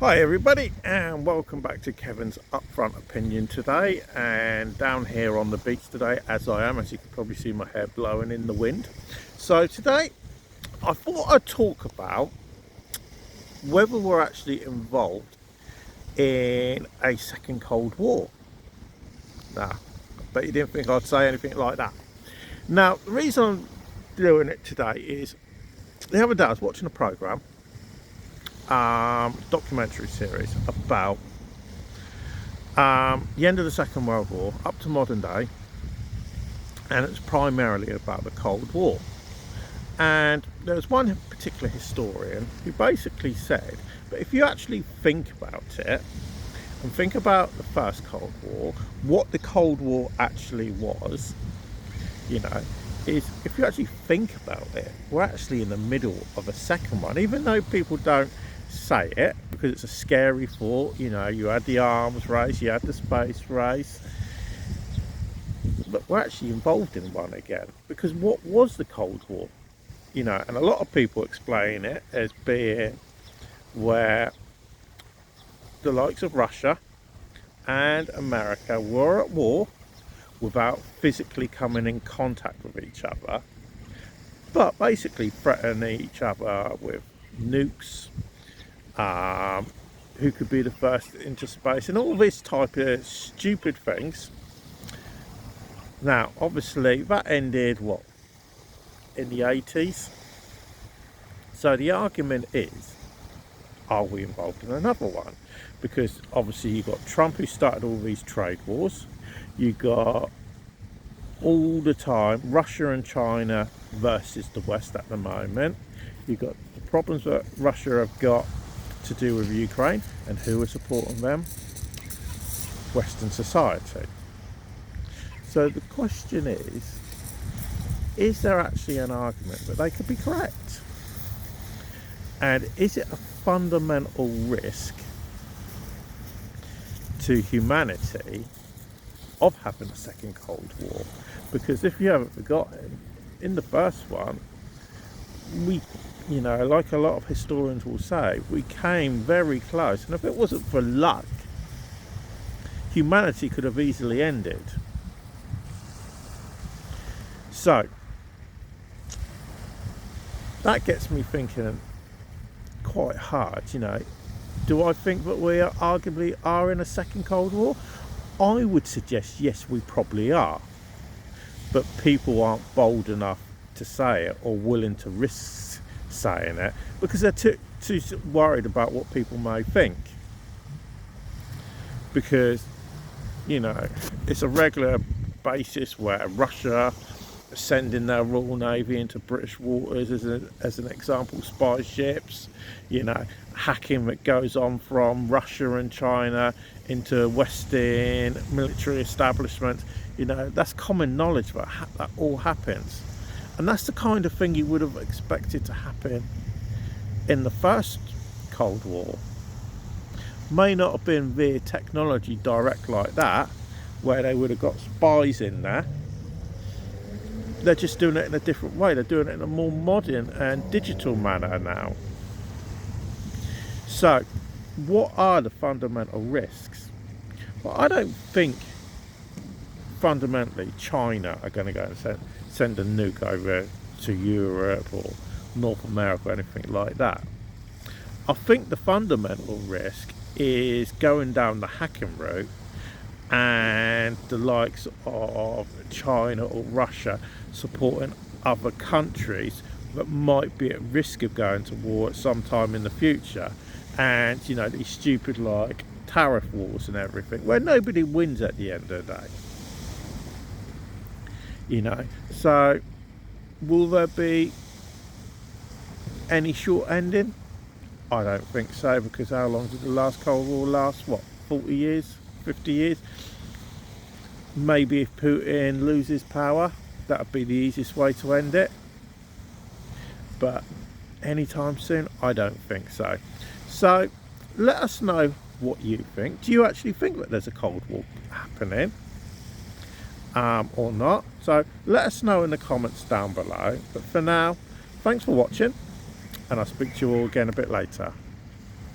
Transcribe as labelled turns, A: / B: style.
A: Hi everybody, and welcome back to Kevin's Upfront Opinion today. And down here on the beach today, as you can probably see my hair blowing in the wind. So today I thought I'd talk about whether we're actually involved in a second Cold War. Nah, but you didn't think I'd say anything like that. Now the reason I'm doing it today is the other day I was watching a programme, documentary series about the end of the Second World War up to modern day, and it's primarily about the Cold War. And there's one particular historian who basically said, but if you actually think about it and think about the first Cold War, what the Cold War actually was, is if you actually think about it, we're actually in the middle of a second one, even though people don't say it because it's a scary thought. You had the arms race, you had the space race, but we're actually involved in one again. Because what was the Cold War? And a lot of people explain it as being where the likes of Russia and America were at war without physically coming in contact with each other, but basically threatening each other with nukes, who could be the first into space, and all this type of stupid things. Now obviously that ended in the 80s. So the argument is, are we involved in another one? Because obviously you got Trump, who started all these trade wars. You got all the time Russia and China versus the West at the moment. You got the problems that Russia have got to do with Ukraine, and who are supporting them? Western society. So the question is there actually an argument that they could be correct? And is it a fundamental risk to humanity of having a second Cold War? Because if you haven't forgotten, in the first one, we, like a lot of historians will say, we came very close, and if it wasn't for luck, humanity could have easily ended. So that gets me thinking quite hard. Do I think that we arguably are in a second Cold War? I would suggest yes, we probably are, but people aren't bold enough to say it or willing to risk saying it because they're too worried about what people may think. Because it's a regular basis where Russia are sending their Royal Navy into British waters as an example, spy ships, hacking that goes on from Russia and China into Western military establishments. That's common knowledge that all happens. And that's the kind of thing you would have expected to happen in the first Cold War. May not have been via technology direct like that, where they would have got spies in there. They're just doing it in a different way. They're doing it in a more modern and digital manner now. So, what are the fundamental risks? Well, I don't think fundamentally China are going to go and send a nuke over to Europe or North America or anything like that. I think the fundamental risk is going down the hacking route, and the likes of China or Russia supporting other countries that might be at risk of going to war at some time in the future. And these stupid tariff wars and everything, where nobody wins at the end of the day. So will there be any short ending? I don't think so, because how long did the last Cold War last? 40 years, 50 years? Maybe if Putin loses power, that would be the easiest way to end it, but anytime soon, I don't think so. So let us know what you think. Do you actually think that there's a Cold War happening, or not? So let us know in the comments down below. But for now, thanks for watching, and I'll speak to you all again a bit later.